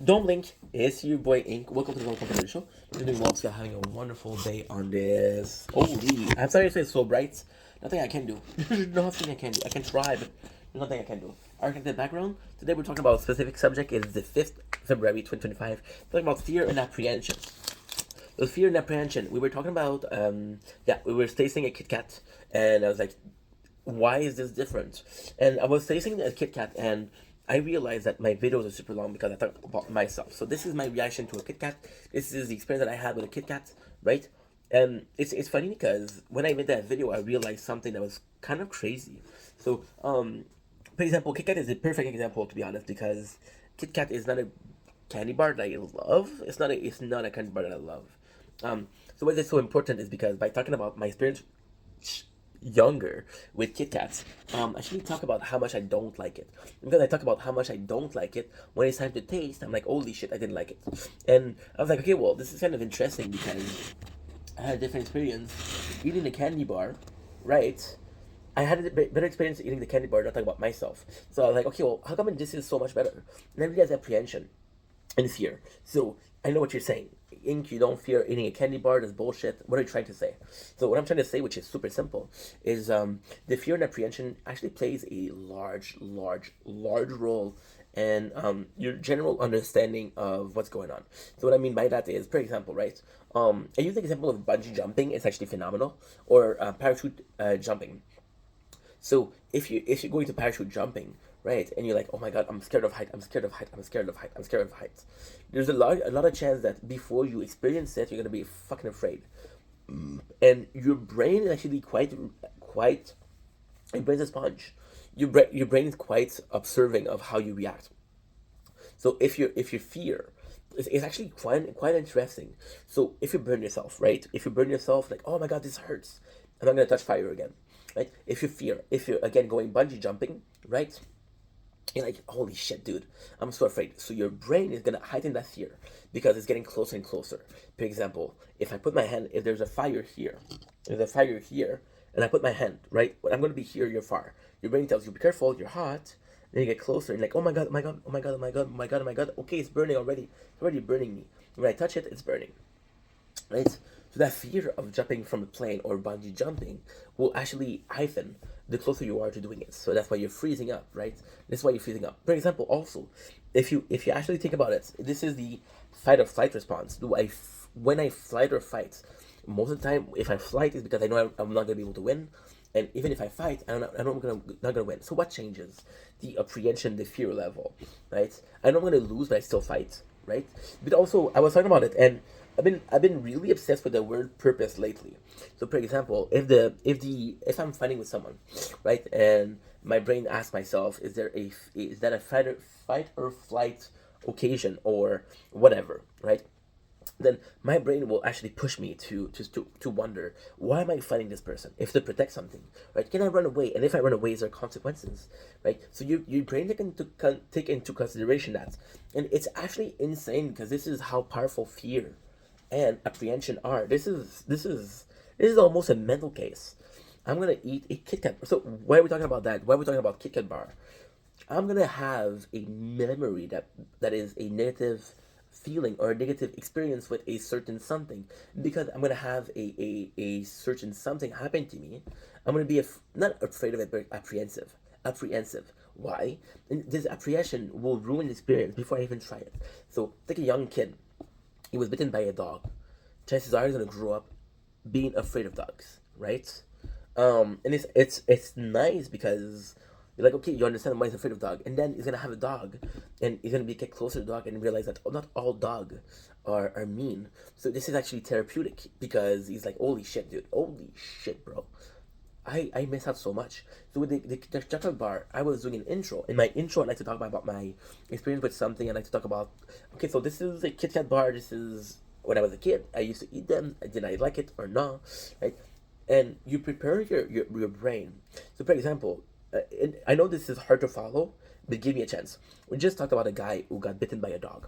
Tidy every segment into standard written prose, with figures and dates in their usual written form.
Don't blink. It's your boy Ink. Welcome to the Welcome to the Show. You're doing well. You're having a wonderful day on this. Holy! I'm sorry to say it's so bright. Nothing I can do. There's nothing I can do. I can try, but there's nothing I can do. Alright, the background. Today we're talking about a specific subject. It's the 5th February 2025. Talking about fear and apprehension. The fear and apprehension. We were talking about we were tasting a Kit Kat, and I was like, why is this different? And I was tasting a Kit Kat, and I realized that my videos are super long because I talk about myself. So this is my reaction to a Kit Kat. This is the experience that I had with a Kit Kat, right? And it's funny because when I made that video, I realized something that was kind of crazy. So for example, Kit Kat is a perfect example, to be honest, because Kit Kat is not a candy bar that I love. It's not a candy bar that I love. So why is it so important is because by talking about my experience younger with Kit Kats, I actually talk about how much I don't like it. Because I talk about how much I don't like it, when it's time to taste, I'm like, holy shit, I didn't like it. And I was like, okay, well, this is kind of interesting because I had a different experience eating the candy bar, right? I had a better experience eating the candy bar, not talking about myself. So I was like, okay, well, how come this is so much better? And I realized apprehension and fear. So I know what you're saying. Ink, you don't fear eating a candy bar. That's bullshit. What are you trying to say? So what I'm trying to say, which is super simple, is the fear and apprehension actually plays a large role in your general understanding of what's going on. So what I mean by that is, for example, right? I use the example of bungee jumping. It's actually phenomenal, or parachute jumping. So if you're going to parachute jumping, right, and you're like, oh my god, I'm scared of height, I'm scared of height, I'm scared of height, I'm scared of heights. There's a lot of chance that before you experience it, you're gonna be fucking afraid, and your brain is actually quite. Your brain's a sponge. Your brain is quite observing of how you react. So if you fear, it's actually quite interesting. So if you burn yourself, right? If you burn yourself, like, oh my god, this hurts. I'm not gonna touch fire again, right? If you fear, if you're again going bungee jumping, right? You're like, holy shit, dude, I'm so afraid. So your brain is gonna heighten that fear because it's getting closer and closer. For example, if I put my hand, if there's a fire here, and I put my hand, right, when I'm gonna be here, you're far. Your brain tells you, be careful, you're hot. Then you get closer, and like, oh my god, oh my god, oh my god, oh my god, oh my god, oh my god. Okay, it's burning already. It's already burning me. When I touch it, it's burning, right? So that fear of jumping from a plane or bungee jumping will actually heighten the closer you are to doing it. So that's why you're freezing up, right? That's why you're freezing up. For example, also, if you actually think about it, this is the fight or flight response. When I flight or fight? Most of the time, if I flight, it's because I know I'm not gonna be able to win, and even if I fight, I know I'm not gonna win. So what changes? The apprehension, the fear level, right? I know I'm gonna lose, but I still fight, right? But also, I was talking about it, and I've been really obsessed with the word purpose lately. So, for example, if I'm fighting with someone, right, and my brain asks myself, is that a fight or flight occasion or whatever, right? Then my brain will actually push me to wonder, why am I fighting this person? If to protect something, right? Can I run away? And if I run away, is there consequences, right? So your brain take into consideration that, and it's actually insane because this is how powerful fear and apprehension are. This is almost a mental case. I'm gonna eat a Kit Kat. So why are we talking about that? Why are we talking about Kit Kat bar? I'm gonna have a memory that is a negative feeling or a negative experience with a certain something because I'm gonna have a certain something happen to me. I'm gonna be not afraid of it, but apprehensive. Apprehensive. Why? And this apprehension will ruin the experience before I even try it. So take a young kid. He was bitten by a dog. Chances are he's gonna grow up being afraid of dogs, right? And it's nice because you're like, okay, you understand why he's afraid of dog, and then he's gonna have a dog, and he's gonna get closer to the dog and realize that not all dog are mean. So this is actually therapeutic because he's like, holy shit, dude, holy shit, bro. I miss out so much. So with the chocolate bar, I was doing an intro. In my intro, I like to talk about my experience with something. I like to talk about, okay, so this is a Kit Kat bar. This is when I was a kid. I used to eat them. Did I like it or not? Right? And you prepare your brain. So for example, and I know this is hard to follow, but give me a chance. We just talked about a guy who got bitten by a dog.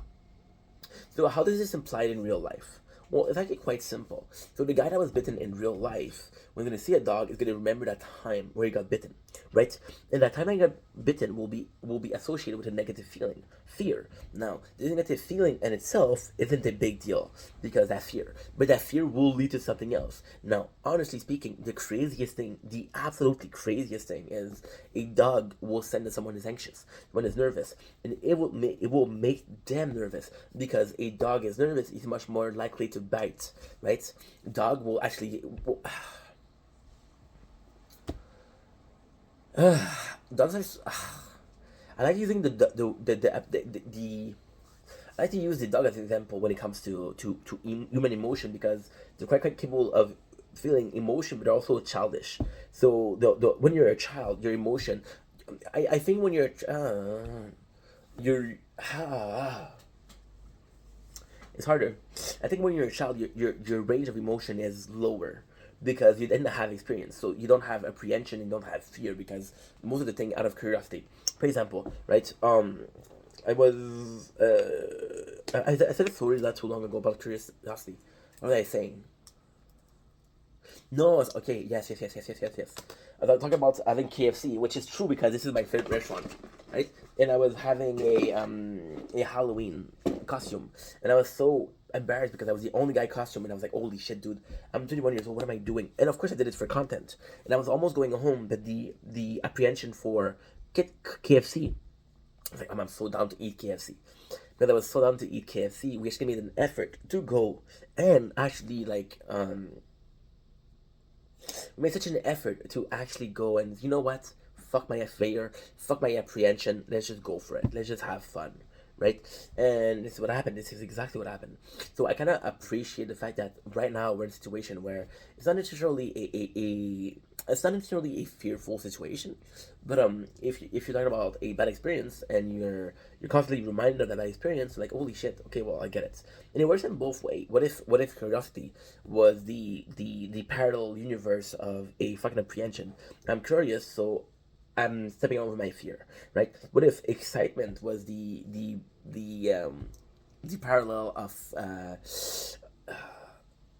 So how does this apply in real life? Well, it's actually quite simple. So the guy that was bitten in real life when you're gonna see a dog, it's gonna remember that time where he got bitten, right? And that time I got bitten will be associated with a negative feeling, fear. Now, the negative feeling in itself isn't a big deal because that fear, but that fear will lead to something else. Now, honestly speaking, the craziest thing, the absolutely craziest thing, is a dog will send that someone is anxious, someone is nervous, and it will make them nervous because a dog is nervous is much more likely to bite, right? Dog will actually. Dogs are. I like using the I like to use the dog as an example when it comes to human emotion because they're quite capable of feeling emotion, but they're also childish. So when you're a child, your emotion, I think when you're it's harder. I think when you're a child, your range of emotion is lower because you didn't have experience, so you don't have apprehension and don't have fear because most of the thing out of curiosity. For example, right? I was I said a story not too long ago about curiosity. What was I saying? No, okay, yes. I was talking about having KFC, which is true because this is my favorite restaurant, right? And I was having a Halloween costume, and I was so embarrassed because I was the only guy costume, and I was like, holy shit, dude, I'm 21 years old. What am I doing? And of course, I did it for content, and I was almost going home, but the apprehension for KFC. I was like, I'm so down to eat KFC. Because I was so down to eat KFC, we actually made an effort to go and actually we made such an effort to actually go and you know what? Fuck my fear, fuck my apprehension. Let's just go for it. Let's just have fun, right? And this is what happened. This is exactly what happened. So I kind of appreciate the fact that right now we're in a situation where it's not necessarily it's not necessarily a fearful situation, but if you're talking about a bad experience and you're constantly reminded of that bad experience, like holy shit, okay, well I get it, and it works in both ways. What if curiosity was the parallel universe of a fucking apprehension? I'm curious, so I'm stepping over my fear, right? What if excitement was the parallel of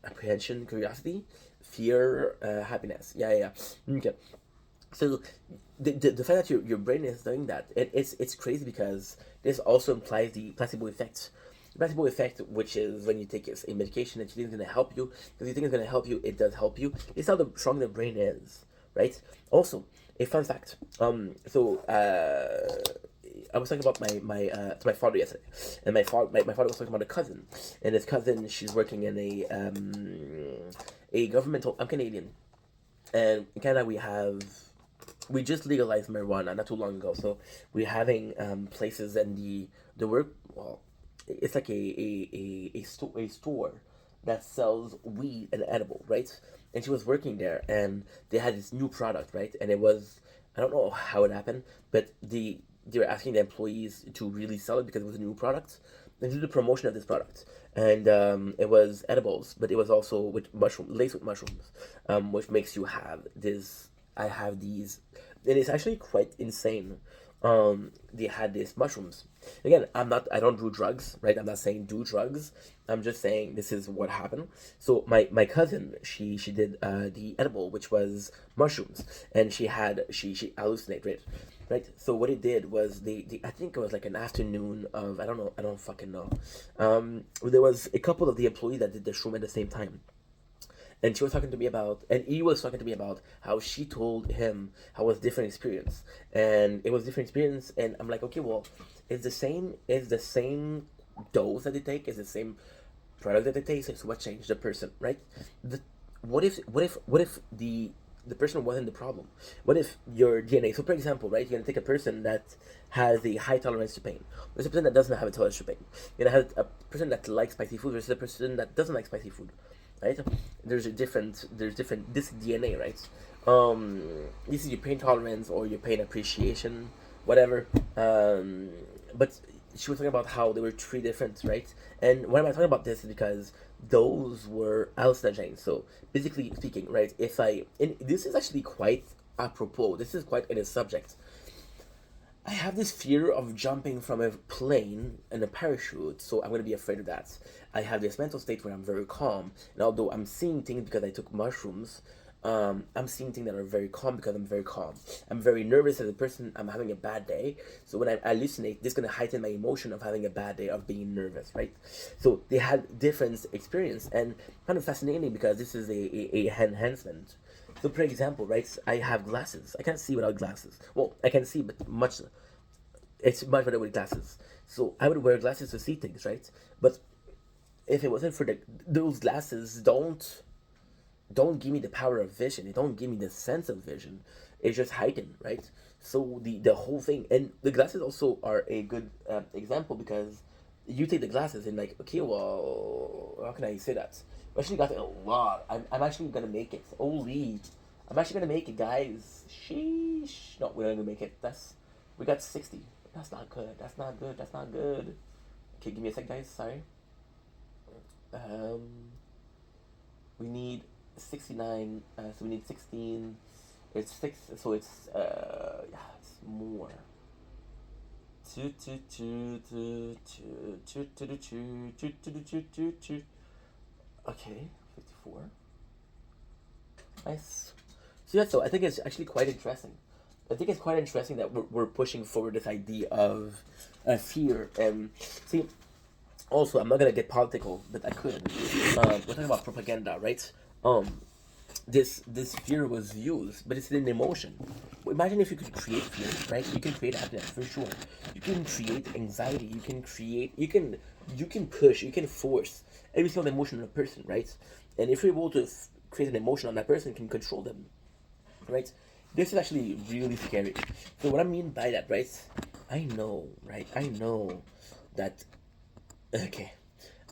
apprehension, curiosity, fear, happiness? Yeah. Okay. So the fact that your brain is doing that, it's crazy because this also implies the placebo effect. The placebo effect, which is when you take a medication that you think is going to help you, because you think it's going to help you, it does help you. It's how strong the brain is, right? Also, a fun fact. I was talking about to my father yesterday, and my father was talking about a cousin, and his cousin, she's working in a governmental. I'm Canadian, and in Canada we just legalized marijuana not too long ago, so we're having places and the work. Well, it's like a store that sells weed and edible, right? And she was working there, and they had this new product, right? And it was, I don't know how it happened, but they were asking the employees to really sell it because it was a new product and do the promotion of this product. And it was edibles, but it was also with laced with mushrooms, which makes you have this. I have these, and it's actually quite insane. They had these mushrooms. Again, I don't do drugs, right? I'm not saying do drugs. I'm just saying this is what happened. So my cousin, she did the edible, which was mushrooms, and she hallucinated, right? So what it did was they I think it was like an afternoon of I don't know, I don't fucking know. There was a couple of the employees that did the shroom at the same time, and she was talking to me about, and he was talking to me about how she told him how it was different experience, and it was different experience, and I'm like, okay, well, it's the same dose that they take, it's the same product that they take, so what changed the person, right? The, what if the person wasn't the problem? What if your DNA? So, for example, right, you're gonna take a person that has a high tolerance to pain. There's a person that doesn't have a tolerance to pain. You're gonna have a person that likes spicy food versus a person that doesn't like spicy food, right? There's different this DNA, right? This is your pain tolerance or your pain appreciation, whatever. But she was talking about how there were three different, right? And why am I talking about this is because those were hallucinogens. So basically speaking, right? And this is actually quite apropos. This is quite in a subject. I have this fear of jumping from a plane and a parachute, so I'm gonna be afraid of that. I have this mental state where I'm very calm, and although I'm seeing things because I took mushrooms, I'm seeing things that are very calm because I'm very calm. I'm very nervous as a person. I'm having a bad day. So when I hallucinate, this is going to heighten my emotion of having a bad day, of being nervous, right? So they had different experience, and kind of fascinating because this is a enhancement. So for example, right, I have glasses. I can't see without glasses. Well, I can see, but it's much better with glasses. So I would wear glasses to see things, right? But if it wasn't for those glasses, don't give me the power of vision. It don't give me the sense of vision. It's just heightened, right? So the whole thing, and the glasses also are a good example because you take the glasses and like, okay, well, how can I say that? I actually got a lot. I'm actually gonna make it. Holy, I'm actually gonna make it, guys. Sheesh. No, we're gonna make it. We got 60. That's not good. That's not good. That's not good. Okay, give me a sec, guys. Sorry. Um, we need 69. So we need 16. It's 6. So it's yeah, it's more. Two two two two two two two two two two two two two two. Okay, 54. Nice. So yeah, so I think it's actually quite interesting. I think it's quite interesting that we're pushing forward this idea of fear. And see, also, I'm not gonna get political, but I could. We're talking about propaganda, right? Um, this fear was used, but it's an emotion. Imagine if you could create fear, right? You can create happiness for sure. You can create anxiety. You can push. You can force every single emotion in a person, right? And if you're able to create an emotion on that person, you can control them, right? This is actually really scary. So what I mean by that, right? I know, right? I know that. Okay,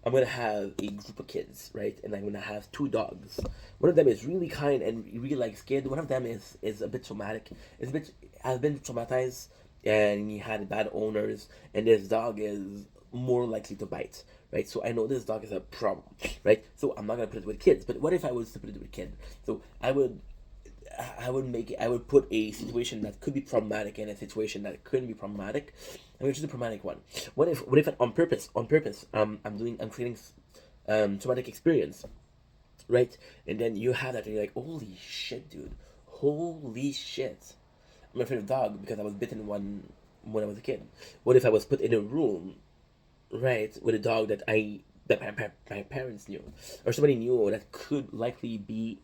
I'm gonna have a group of kids, right? And I'm gonna have two dogs. One of them is really kind and really likes kids. One of them is a bit traumatic. Is a bit has been traumatized, and he had bad owners. And this dog is more likely to bite, right? So I know this dog is a problem, right? So I'm not gonna put it with kids. But what if I was to put it with kids? So I would put a situation that could be problematic in a situation that couldn't be problematic. I'm going to choose a problematic one. What if on purpose I'm creating traumatic experience, right? And then you have that and you're like, holy shit, dude, holy shit. I'm afraid of dog because I was bitten one when I was a kid. What if I was put in a room, right, with a dog that my parents knew, or somebody knew that could likely be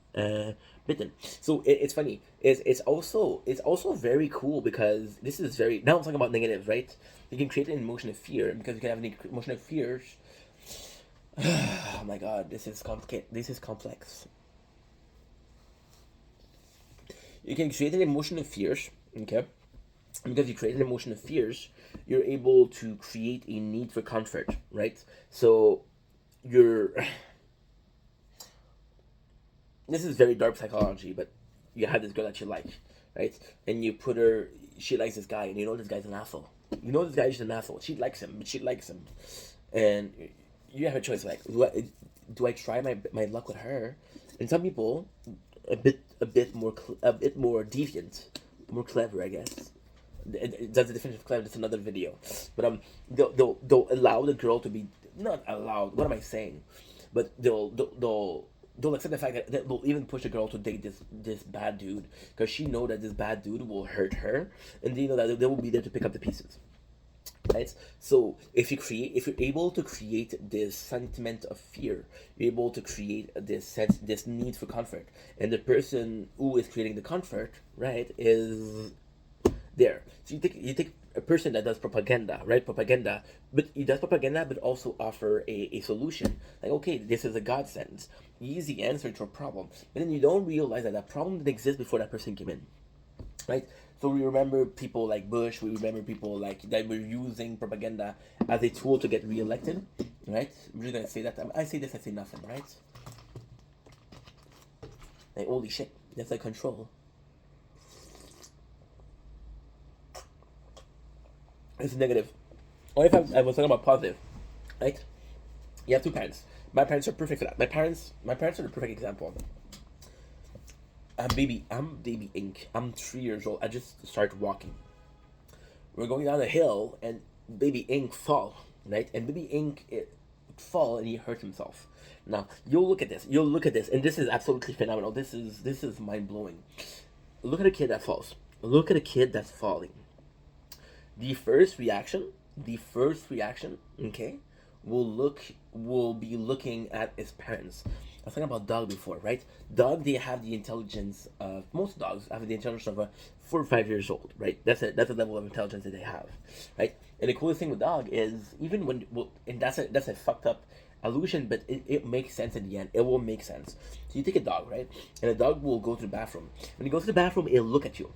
bitten. So it's funny. It's also very cool because this is very, now I'm talking about negatives, right? You can create an emotion of fear because you can have an emotion of fears. Oh my god, this is complicated. This is complex. You can create an emotion of fears, okay? Because you create an emotion of fears, you're able to create a need for comfort, right? So you're this is very dark psychology, but you have this girl that you like, right? And you put her, she likes this guy, and you know this guy's an asshole. You know this guy's an asshole. She likes him, but she likes him, and you have a choice. Like, do I try my luck with her? And some people, a bit more deviant, more clever, I guess. That's the definition of clever. That's another video. But they'll allow the girl to be, not allowed. What am I saying? But they'll accept the fact that they'll even push a girl to date this bad dude because she know that this bad dude will hurt her, and they know that they will be there to pick up the pieces, right? So if you're able to create this sentiment of fear, you're able to create this need for comfort, and the person who is creating the comfort, right, is there. So you take a person that does propaganda, right? Propaganda, but he does propaganda, but also offer a solution. Like, okay, this is a godsend, easy answer to a problem. But then you don't realize that that problem didn't exist before that person came in, right? So we remember people like Bush. We remember people like that were using propaganda as a tool to get reelected, right? I'm just gonna say that. I say this, I say nothing, right? Like, holy shit, that's like control. It's negative. Or if I was talking about positive, right? You have two parents. My parents are perfect for that. My parents are the perfect example. I'm baby Ink. I'm 3 years old. I just started walking. We're going down a hill, and baby Ink fall, right? And baby Ink fall and he hurt himself. Now you'll look at this. You'll look at this, and this is absolutely phenomenal. This is mind blowing. Look at a kid that falls. Look at a kid that's falling. The first reaction, okay, will be looking at his parents. I was talking about dog before, right? Dog, they have the intelligence of most dogs have the intelligence of a 4 or 5 years old, right? That's a level of intelligence that they have, right? And the coolest thing with dog is even when well, and that's a fucked up illusion, but it makes sense in the end. It will make sense. So you take a dog, right? And a dog will go to the bathroom. When he goes to the bathroom, it'll look at you.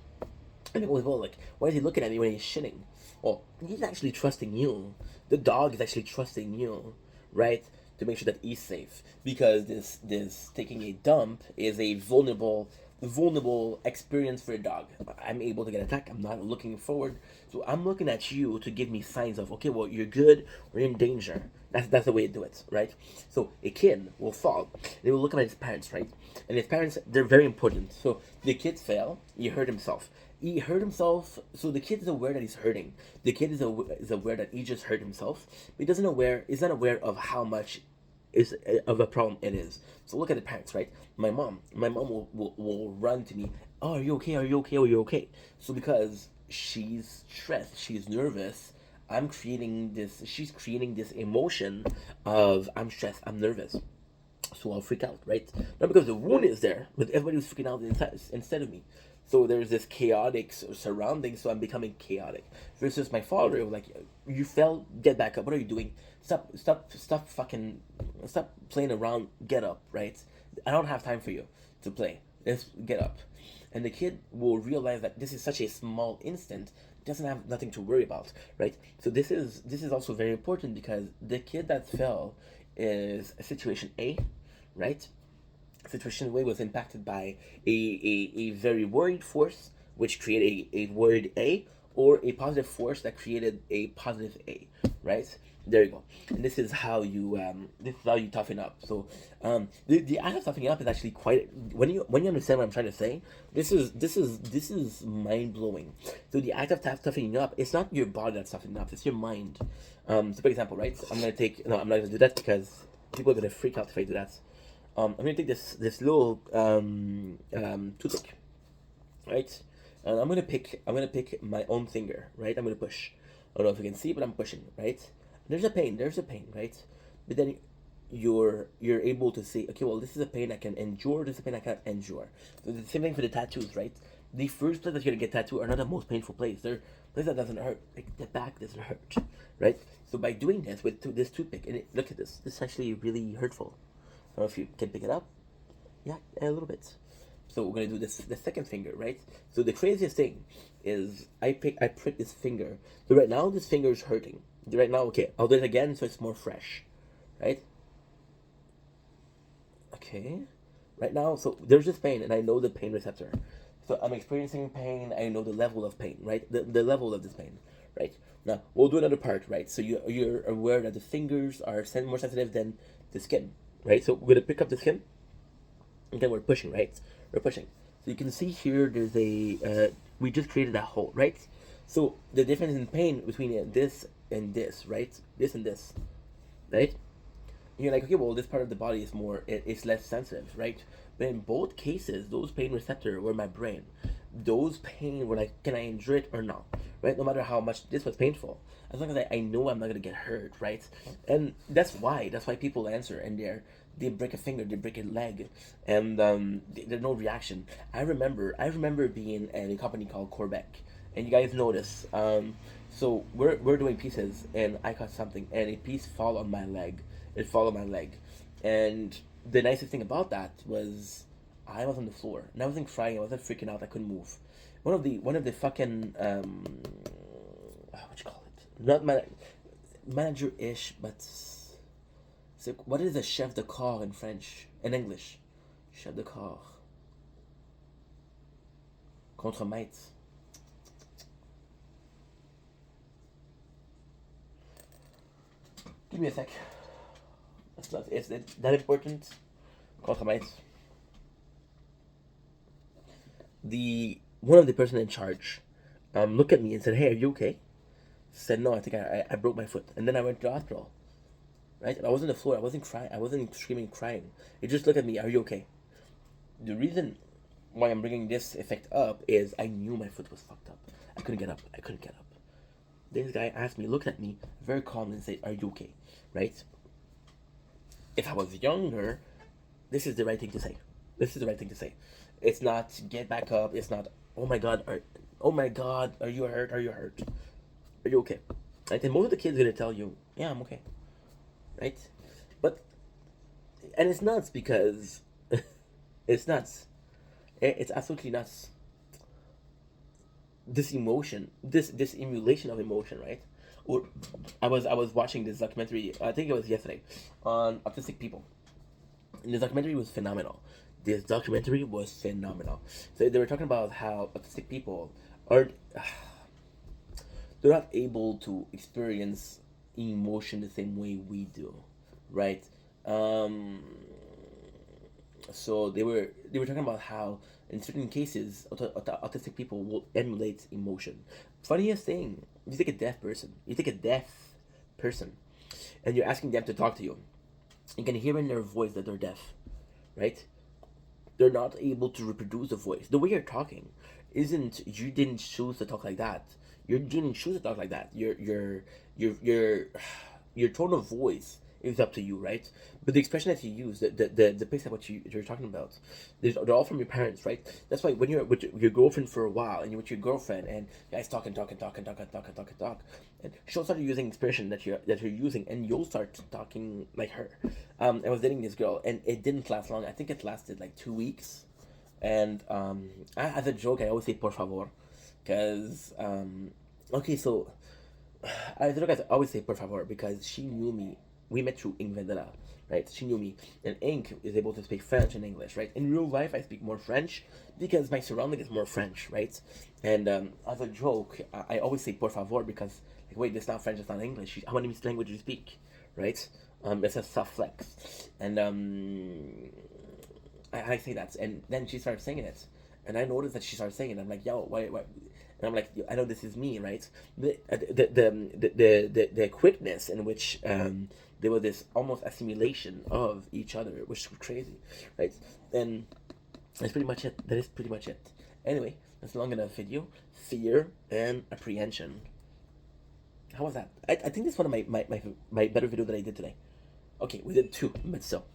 And people will go like, why is he looking at me when he's shitting? Well, he's actually trusting you. The dog is actually trusting you, right? To make sure that he's safe. Because this taking a dump is a vulnerable experience for a dog. I'm able to get attacked. I'm not looking forward. So I'm looking at you to give me signs of, okay, well, you're good or you're in danger. That's the way to do it, right? So a kid will fall. They will look at his parents, right? And his parents, they're very important. So the kid fell. He hurt himself. So the kid is aware that he's hurting. The kid is aware that he just hurt himself. But he's not aware of how much is of a problem it is. So look at the parents, right? My mom will run to me. Oh, are you okay? Are you okay? Are you okay? So because she's stressed, she's nervous. She's creating this emotion of I'm stressed, I'm nervous. So I'll freak out, right? Not because the wound is there, but everybody was freaking out instead of me. So there's this chaotic surrounding, so I'm becoming chaotic. Versus my father, it was like, you fell, get back up. What are you doing? Stop playing around. Get up, right? I don't have time for you to play. Let's get up. And the kid will realize that this is such a small instant, doesn't have nothing to worry about, right? So this is also very important because the kid that fell is a situation A, right? Situation A was impacted by a very worried force, which created a worried A, or a positive force that created a positive A, right? There you go. And this is how you toughen up. So the act of toughening up is actually quite when you understand what I'm trying to say. This is mind blowing. So the act of toughening up, it's not your body that's toughening up, it's your mind. So for example, right? I'm not gonna do that because people are gonna freak out if I do that. I'm gonna take this little toothpick, right? And I'm gonna pick my own finger, right? I'm gonna push. I don't know if you can see, but I'm pushing, right? There's a pain, right? But then you're able to say, okay, well, this is a pain I can endure. This is a pain I can't endure. So the same thing for the tattoos, right? The first place that you're gonna get tattooed are not the most painful place. They're place that doesn't hurt. Like the back doesn't hurt, right? So by doing this with this toothpick, and look at this. This is actually really hurtful. I don't know if you can pick it up. Yeah, a little bit. So we're gonna do this the second finger, right? So the craziest thing is I prick this finger. So right now this finger is hurting. Right now, okay, I'll do it again so it's more fresh, right? Okay, right now, so there's this pain, and I know the pain receptor. So I'm experiencing pain. I know the level of pain, right? The level of this pain, right? Now we'll do another part, right? So you're aware that the fingers are more sensitive than the skin, right? So we're gonna pick up the skin, and then we're pushing, right? We're pushing. So you can see here, there's we just created that hole, right? So the difference in pain between this and this, right? This and this, right? And you're like, okay, well, this part of the body is it's less sensitive, right? But in both cases, those pain receptors were my brain. Those pain were like, can I endure it or not, right? No matter how much this was painful, as long as I know I'm not gonna get hurt, right? And that's why people answer and they break a finger, they break a leg, and there's no reaction. I remember being in a company called Corbec, and you guys know this. So we're doing pieces, and I caught something, and a piece fall on my leg. It fell on my leg, and the nicest thing about that was I was on the floor, and I wasn't crying. I wasn't freaking out. I couldn't move. One of the fucking what you call it? Not manager ish, but so what is a chef de corps in French? In English, chef de corps. Contremaître. Give me a sec. It's that important. Contremaître. One of the person in charge looked at me and said, "Hey, are you okay?" I said, "No, I think I broke my foot." And then I went to the hospital. right? I was on the floor. I wasn't crying. I wasn't screaming, crying. It just looked at me. Are you okay? The reason why I'm bringing this effect up is I knew my foot was fucked up. I couldn't get up. I couldn't get up. This guy asked me, looked at me very calmly and said, "Are you okay?" Right? If I was younger, this is the right thing to say. This is the right thing to say. It's not get back up. It's not oh my god, are you hurt? Are you hurt? Are you okay? Right? And most of the kids are gonna tell you, yeah, I'm okay. Right? But and it's nuts because it's nuts. It's absolutely nuts. This emotion, this emulation of emotion, right? Or I was watching this documentary. I think it was yesterday on autistic people. And the documentary was phenomenal. This documentary was phenomenal. So they were talking about how autistic people are they're not able to experience emotion the same way we do, right? Um, so they were talking about how in certain cases autistic people will emulate emotion. Funniest thing, you take a deaf person, and you're asking them to talk to you. You can hear in their voice that they're deaf, right? They're not able to reproduce the voice. The way you're talking isn't you didn't choose to talk like that. You didn't choose to talk like that. Your tone of voice is up to you, right? But the expression that you use, the pace at what you're talking about, they're all from your parents, right? That's why when you're with your girlfriend for a while and you're with your girlfriend and you guys talk, and she'll start using expression that you're using, and you'll start talking like her. I was dating this girl, and it didn't last long. I think it lasted like 2 weeks, and as a joke, I always say por favor, because okay, so I look at I always say por favor because she knew me. We met through Ink Vendetta, right? She knew me, and Ink is able to speak French and English, right? In real life, I speak more French because my surrounding is more French, right? And as a joke, I always say por favor because like, wait, it's not French, it's not English. How many languages do you speak, right? It's a soft flex, and I say that, and then she started saying it, and I noticed that she started saying it. I'm like, yo, why? And I'm like, I know this is me, right? The quickness in which there was this almost assimilation of each other, which was crazy, right? And that's pretty much it. That is pretty much it. Anyway, that's a long enough video. Fear and apprehension. How was that? I think this is one of my better video that I did today. Okay, we did two, but still.